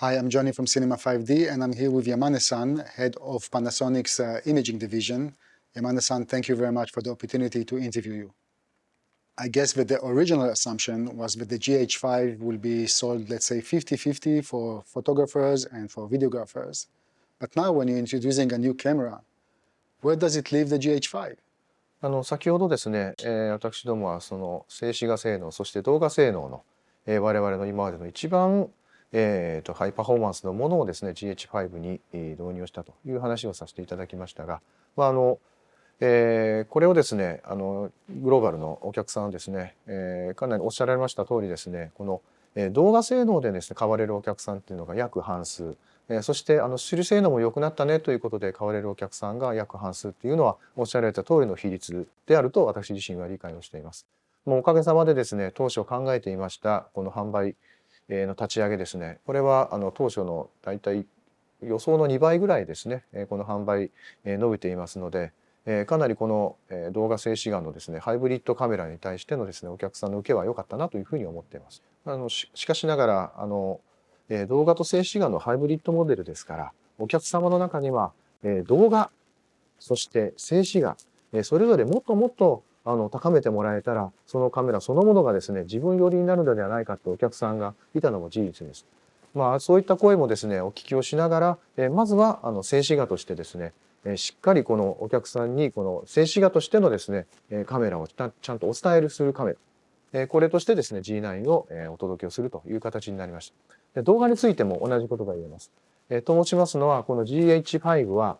Hi, I'm Johnny from Cinema 5D, and I'm here with Yamane-san, head of Panasonic's imaging division. Yamane-san, thank you very much for the opportunity to interview you. I guess that the original assumption was that the GH5 will be sold, let's say, 50-50 for photographers and for videographers. But now when you're introducing a new camera, where does it leave the GH5? 先ほどですね、私どもはその静止画性能、そして動画性能の、我々の今までの一番、ハイパフォーマンスのものをですね GH5 に、導入したという話をさせていただきましたが、これをですねグローバルのお客さんはですね、かなりおっしゃられました通りですね、この、動画性能でですね買われるお客さんっていうのが約半数。そして出力性能も良くなったねということで買われるお客さんが約半数っていうのはおっしゃられた通りの比率であると私自身は理解をしています。もうおかげさまでですね当初考えていましたこの販売の立ち上げですね、これは当初の大体予想の2倍ぐらいですねこの販売伸びていますので、かなりこの動画静止画のですねハイブリッドカメラに対してのですねお客さんの受けは良かったなというふうに思っています。しかしながら動画と静止画のハイブリッドモデルですから、お客様の中には動画そして静止画それぞれもっともっと高めてもらえたらそのカメラそのものがですね自分寄りになるのではないかとお客さんがいたのも事実です。そういった声もですねお聞きをしながらまずは静止画としてですねしっかりこのお客さんにこの静止画としてのですねカメラをちゃんとお伝えするカメラこれとしてですね G9 をお届けをするという形になりました。動画についても同じことが言えます。と申しますのはこの GH5 は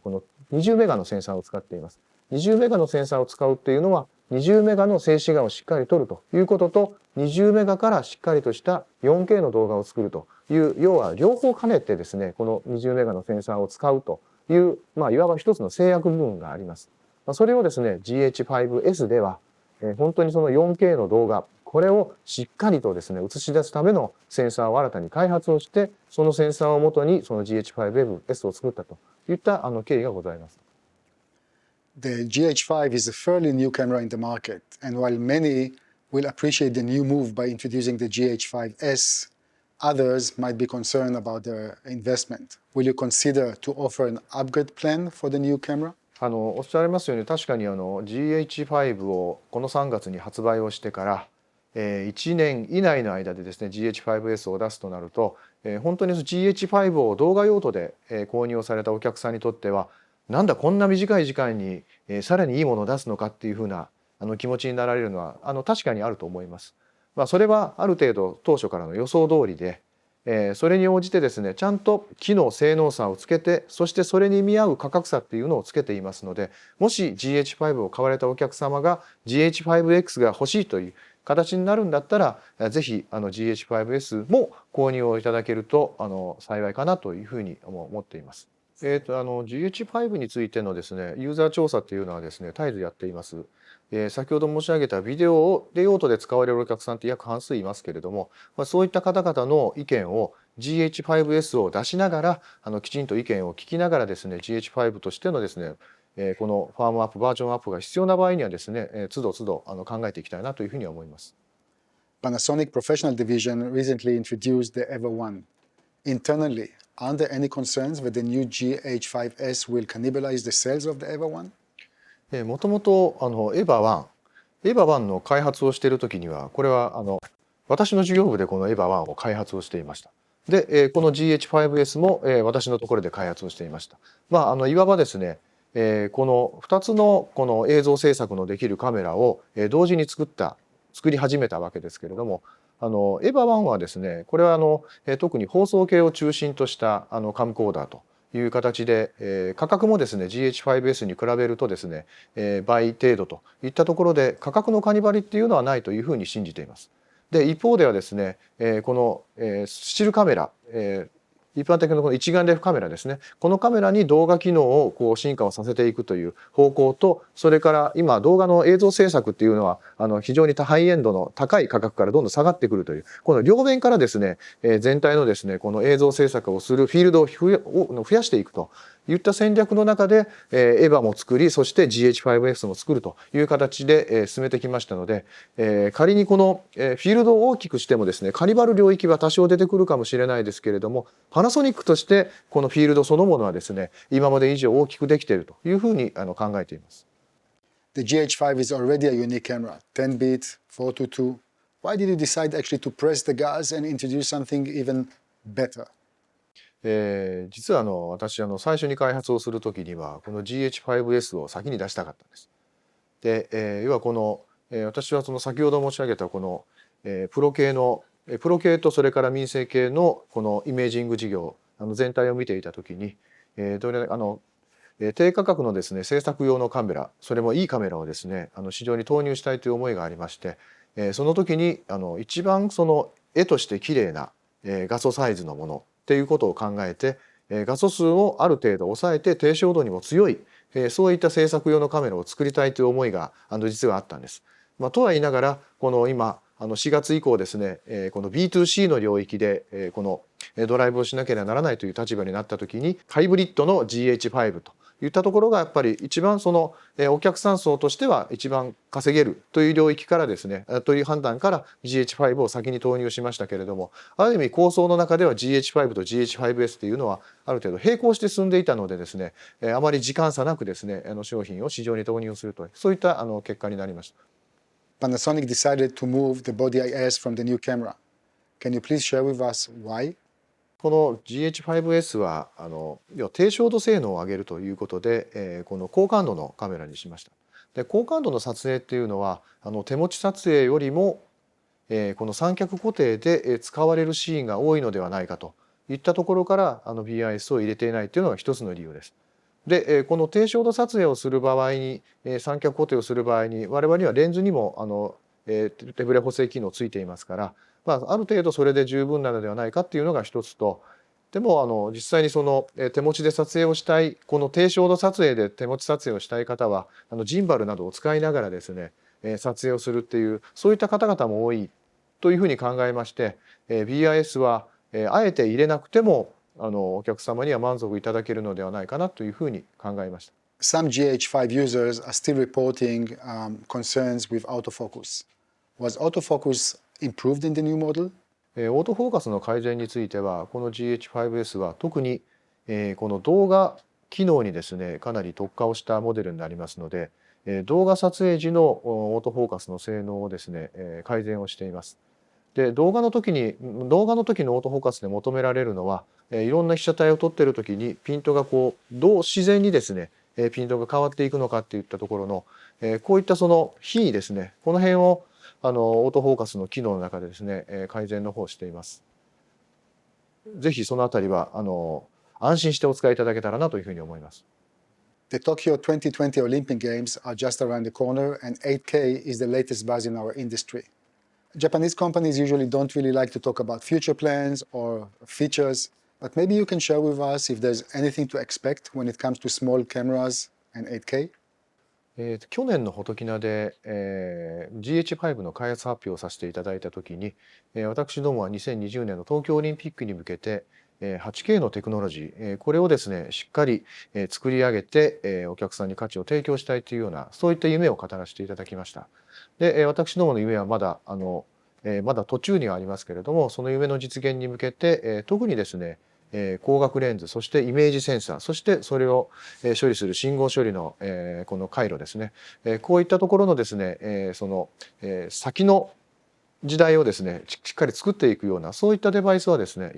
この20メガのセンサーを使っています。20メガのセンサーを使うっていうのは20メガの静止画をしっかり撮るということと20メガからしっかりとした 4K の動画を作るという要は両方兼ねてですねこの20メガのセンサーを使うといういわば一つの制約部分があります。それをですね GH5S では本当にその 4K の動画これをしっかりとですね映し出すためのセンサーを新たに開発をしてそのセンサーをもとにその GH5S を作ったといった経緯がございます。The GH5 is a fairly new camera in the market, and while many will appreciate the new move by introducing the GH5S, others might be concerned about their investment. Will you consider to offer an upgrade plan for the new camera? おっしゃられますように確かにGH5 をこの3月に発売をしてから1年以内の間でですね GH5S を出すとなると本当に GH5 を動画用途で購入をされたお客さんにとってはなんだこんな短い時間にさらにいいものを出すのかっていうふうな気持ちになられるのは確かにあると思います。それはある程度当初からの予想通りでそれに応じてですねちゃんと機能性能差をつけてそしてそれに見合う価格差っていうのをつけていますのでもし GH5 を買われたお客様が GH5X が欲しいという形になるんだったらぜひGH5S も購入をいただけると幸いかなというふうに思っています。GH5 についてのですねユーザー調査っていうのはですね絶えずやっています。先ほど申し上げたビデオで用途で使われるお客さんって約半数いますけれども、そういった方々の意見を GH5S を出しながらきちんと意見を聞きながらですね GH5 としてのですねこのファームアップバージョンアップが必要な場合にはですね都度都度考えていきたいなというふうに思います。Panasonic Professional Division recently introduced the EVA1. Internally, aren't there any concerns that the new GH5S will cannibalize the sales of the EVA1? もともとEVA1の開発をしている時にはこれは私の事業部でこのEVA1を開発をしていました。でこの GH5S も私のところで開発をしていました。いわばですねこの2つのこの映像制作のできるカメラを同時に作り始めたわけですけれどもEVA1はですねこれは特に放送系を中心としたカムコーダーという形で価格もですね GH5S に比べるとですね倍程度といったところで価格のカニバリっていうのはないというふうに信じています。で一方ではですねこのスチルカメラ一般的なこの一眼レフカメラですねこのカメラに動画機能を進化をさせていくという方向とそれから今動画の映像制作っていうのは非常にハイエンドの高い価格からどんどん下がってくるというこの両面からですね全体のですねこの映像制作をするフィールドを増やしていくといった戦略の中で、エヴァも作り、そして GH5S も作るという形で、進めてきましたので、仮にこの、フィールドを大きくしてもですね、カニバル領域は多少出てくるかもしれないですけれども、パナソニックとしてこのフィールドそのものはですね、今まで以上大きくできているというふうに考えています。The GH5 is already a unique camera, 10-bit, 422. Why did you decide actually to press the gas and introduce something even better? 実は私最初に開発をする時にはこの GH5S を先に出したかったんです。で、要はこの、私はその先ほど申し上げたこの、プロ系とそれから民生系のこのイメージング事業全体を見ていた時に、低価格のですね制作用のカメラ、それもいいカメラをですね市場に投入したいという思いがありまして、その時に一番その絵として綺麗な画素サイズのものっていうことを考えて、画素数をある程度抑えて低照度にも強い、そういった制作用のカメラを作りたいという思いが実はあったんです。とは言いながらこの今4月以降ですね、この B2C の領域でこのドライブをしなければならないという立場になった時にハイブリッドの GH5 といったところがやっぱり一番そのお客さん層としては一番稼げるという領域からですねという判断から GH5 を先に投入しましたけれども、ある意味構想の中では GH5 と GH5S というのはある程度並行して進んでいたのでですね、あまり時間差なくですね商品を市場に投入するとそういった結果になりました。Panasonic decided to move the body IS from the new camera. Can you please share with us why? この GH5S は要は低照度性能を上げるということで、この高感度のカメラにしました。で高感度の撮影っていうのは手持ち撮影よりも、この三脚固定で使われるシーンが多いのではないかといったところからBIS を入れていないというのが一つの理由です。でこの低照度撮影をする場合に三脚固定をする場合に我々にはレンズにも手ブレ補正機能ついていますから、ある程度それで十分なのではないかっていうのが一つと、でも実際にその手持ちで撮影をしたいこの低照度撮影で手持ち撮影をしたい方はジンバルなどを使いながらですね撮影をするっていうそういった方々も多いというふうに考えまして、BIS はあえて入れなくてもお客様には満足いただけるのではないかなというふうに考えました。Some GH5 users are still reporting concerns with autofocus. Was autofocus improved in the new model? オートフォーカスの改善についてはこの GH5S は特にこの動画機能にですねかなり特化をしたモデルになりますので、動画撮影時のオートフォーカスの性能をですね改善をしています。で動画の時のオートフォーカスで求められるのはいろんな被写体を撮っている時にピントがこうどう自然にですねピントが変わっていくのかっていったところのこういったその比ですね、この辺をオートフォーカスの機能の中でですね改善の方をしています。ぜひそのあたりは安心してお使いいただけたらなというふうに思います。The Tokyo 2020 Olympic Games are just around the corner, and 8K is the latest buzz in our industry. Japanese companies usually don't really like to talk about future plans or features, but maybe you can share with us if there's anything to expect when it comes to small cameras and 8K? 去年のフォトキナで、GH5 の開発発表をさせていただいたときに、私どもは2020年の東京オリンピックに向けて、8K のテクノロジー、これをですねしっかり、作り上げて、お客さんに価値を提供したいというようなそういった夢を語らせていただきました。で、私どもの夢はまだ途中にはありますけれども、その夢の実現に向けて、特にですね光学レンズ、そしてイメージセンサー、そしてそれを処理する信号処理のこの回路ですね、こういったところのですねその先の時代をですねしっかり作っていくようなそういったデバイスはですね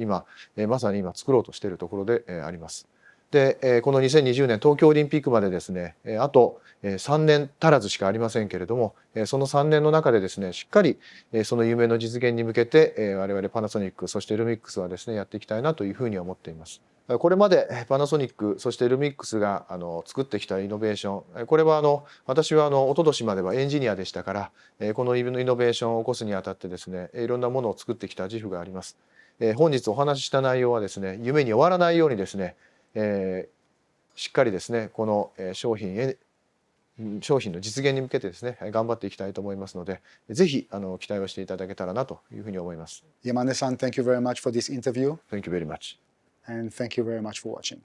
まさに今作ろうとしているところであります。でこの2020年東京オリンピックまでですねあと3年足らずしかありませんけれども、その3年の中でですねしっかりその夢の実現に向けて我々パナソニックそしてルミックスはですねやっていきたいなというふうに思っています。これまでパナソニックそしてルミックスが作ってきたイノベーション、これは私は一昨年まではエンジニアでしたから、このイノベーションを起こすにあたってですねいろんなものを作ってきた自負があります。本日お話しした内容はですね夢に終わらないようにですねしっかりですねこの商品の実現に向けてですね頑張っていきたいと思いますので、ぜひ期待をしていただけたらなというふうに思います。Yamane-san, thank you very much for this interview. Thank you very much. And thank you very much for watching.